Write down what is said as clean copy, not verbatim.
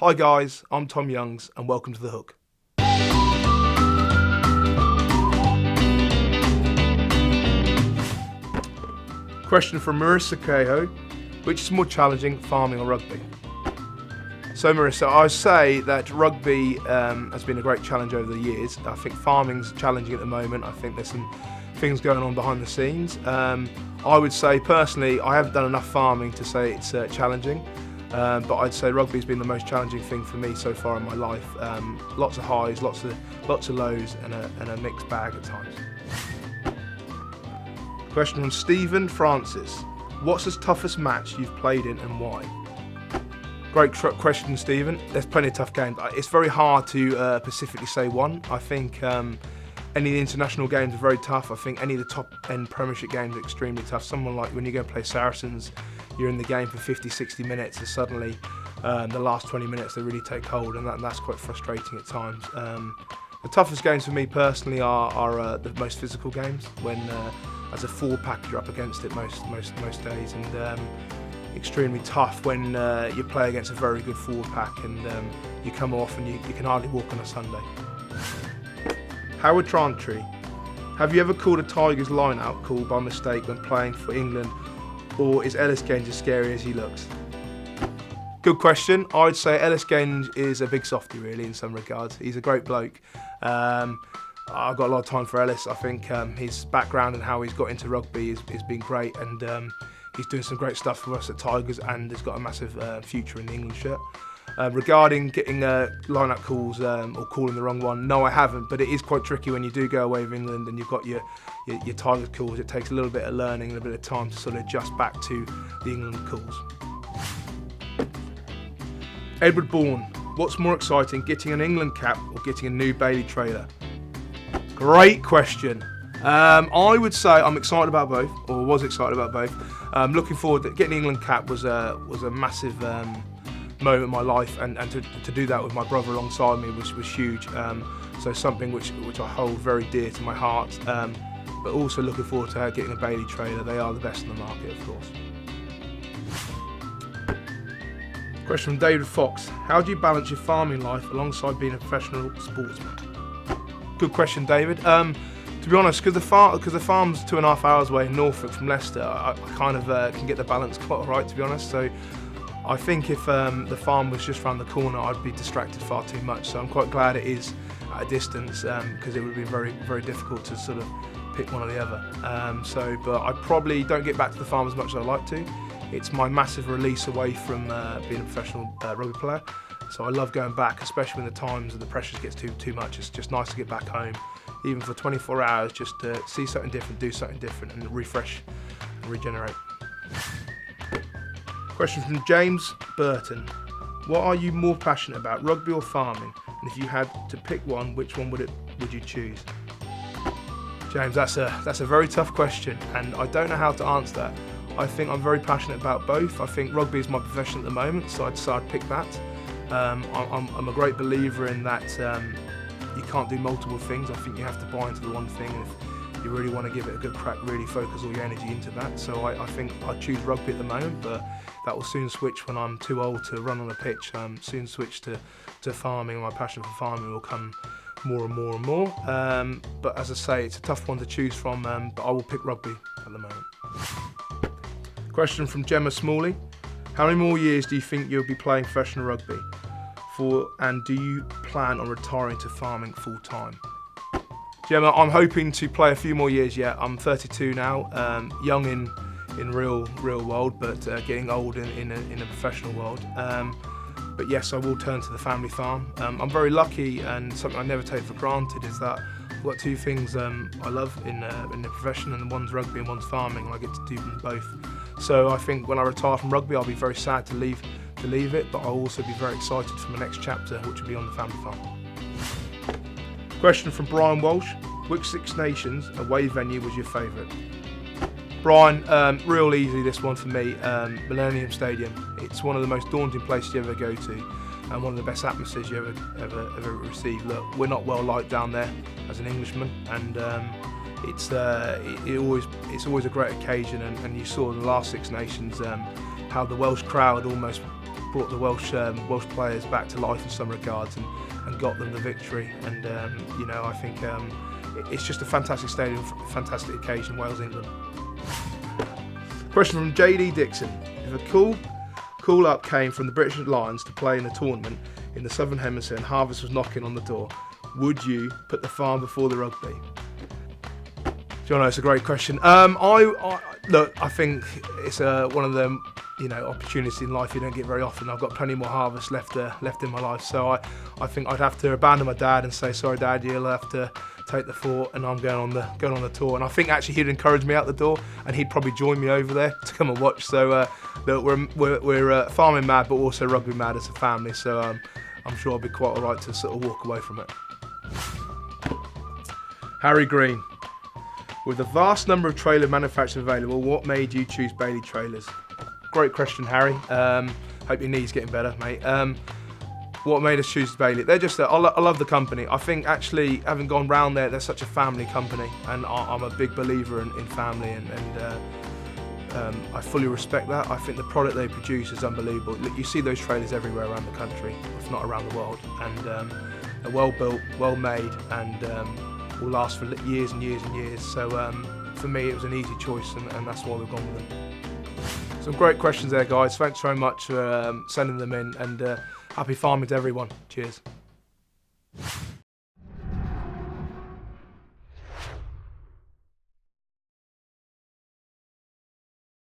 Hi guys, I'm Tom Youngs and welcome to The Hook. Question from Marissa Cahill: which is more challenging, farming or rugby? So Marissa, I say that rugby has been a great challenge over the years. I think farming's challenging at the moment. I think there's some things going on behind the scenes. I would say personally, I haven't done enough farming to say it's challenging, but I'd say rugby's been the most challenging thing for me so far in my life. Lots of highs, lots of lows, and a mixed bag at times. Question from Stephen Francis: what's the toughest match you've played in and why? Great question, Stephen. There's plenty of tough games. It's very hard to specifically say one. I think any of the international games are very tough. I think any of the top-end Premiership games are extremely tough. Someone like when you go and play Saracens, you're in the game for 50, 60 minutes, and suddenly the last 20 minutes they really take hold, and that's quite frustrating at times. The toughest games for me personally are the most physical games, when as a forward pack you're up against it most days, and extremely tough when you play against a very good forward pack and you come off and you can hardly walk on a Sunday. Howard Trantry: have you ever called a Tigers line-out call by mistake when playing for England, or is Ellis Genge as scary as he looks? Good question. I'd say Ellis Genge is a big softie really in some regards. He's a great bloke. I've got a lot of time for Ellis. I think his background and how he's got into rugby has been great, and he's doing some great stuff for us at Tigers, and has got a massive future in the England shirt. Regarding getting line-up calls or calling the wrong one, no I haven't, but it is quite tricky when you do go away with England and you've got your Tigers calls. It takes a little bit of learning and a bit of time to sort of adjust back to the England calls. Edward Bourne: what's more exciting, getting an England cap or getting a new Bailey trailer? Great question. I would say I'm excited about both, or was excited about both. Looking forward to getting the England cap was a massive moment in my life, and to do that with my brother alongside me was huge. So something which I hold very dear to my heart. But also looking forward to getting a Bailey trailer. They are the best in the market, of course. Question from David Fox: how do you balance your farming life alongside being a professional sportsman? Good question, David. To be honest, because the farm's 2.5 hours away in Norfolk from Leicester, I kind of can get the balance quite alright, to be honest. So I think if the farm was just around the corner, I'd be distracted far too much. So I'm quite glad it is at a distance, because it would be very, very difficult to sort of pick one or the other. But I probably don't get back to the farm as much as I'd like to. It's my massive release away from being a professional rugby player. So I love going back, especially when the times and the pressures gets too much. It's just nice to get back home, even for 24 hours, just to see something different, do something different, and refresh and regenerate. Question from James Burton: what are you more passionate about, rugby or farming? And if you had to pick one, which one would you choose? James, that's a very tough question, and I don't know how to answer that. I think I'm very passionate about both. I think rugby is my profession at the moment, so I'd pick that. I'm a great believer in that you can't do multiple things. I think you have to buy into the one thing, and if you really want to give it a good crack, really focus all your energy into that. So I think I'd choose rugby at the moment, but that will soon switch when I'm too old to run on a pitch. Soon switch to farming, and my passion for farming will come more and more and more. But as I say, it's a tough one to choose from, but I will pick rugby at the moment. Question from Jemma Smalley: how many more years do you think you'll be playing professional rugby for, and do you plan on retiring to farming full time? Jemma, I'm hoping to play a few more years yet. I'm 32 now, young in real world, but getting old in a professional world. But yes, I will turn to the family farm. I'm very lucky, and something I never take for granted is that I've got two things I love in the profession, and one's rugby and one's farming, and I get to do them both. So I think when I retire from rugby, I'll be very sad to leave it, but I'll also be very excited for my next chapter, which will be on the family farm. Question from Brian Walsh: which Six Nations away venue was your favourite? Brian, real easy this one for me, Millennium Stadium. It's one of the most daunting places you ever go to, and one of the best atmospheres you ever receive. Look, we're not well liked down there as an Englishman, and it's always a great occasion. And you saw in the last Six Nations how the Welsh crowd almost brought the Welsh players back to life in some regards and got them the victory. And you know, I think it's just a fantastic stadium, fantastic occasion, Wales England. Question from JD Dixon: if a call up came from the British Lions to play in a tournament in the Southern Hemisphere and Harvest was knocking on the door, would you put the farm before the rugby? John, it's a great question. Look, I think it's one of them, you know, opportunities in life you don't get very often. I've got plenty more Harvest left in my life, so I think I'd have to abandon my dad and say, sorry, Dad, you'll have to take the fort, and I'm going on the tour. And I think actually he'd encourage me out the door, and he'd probably join me over there to come and watch. So look, we're farming mad, but also rugby mad as a family. So I'm sure I'll be quite all right to sort of walk away from it. Harry Green: with a vast number of trailer manufacturers available, what made you choose Bailey trailers? Great question, Harry. Hope your knee's getting better, mate. What made us choose Bailey? They're just, I love the company. I think actually, having gone round there, they're such a family company, and I'm a big believer in family, and I fully respect that. I think the product they produce is unbelievable. You see those trailers everywhere around the country, if not around the world, and they're well built, well made, and will last for years and years and years. So for me, it was an easy choice, and that's why we've gone with them. Some great questions there, guys. Thanks very much for sending them in, and happy farming to everyone. Cheers.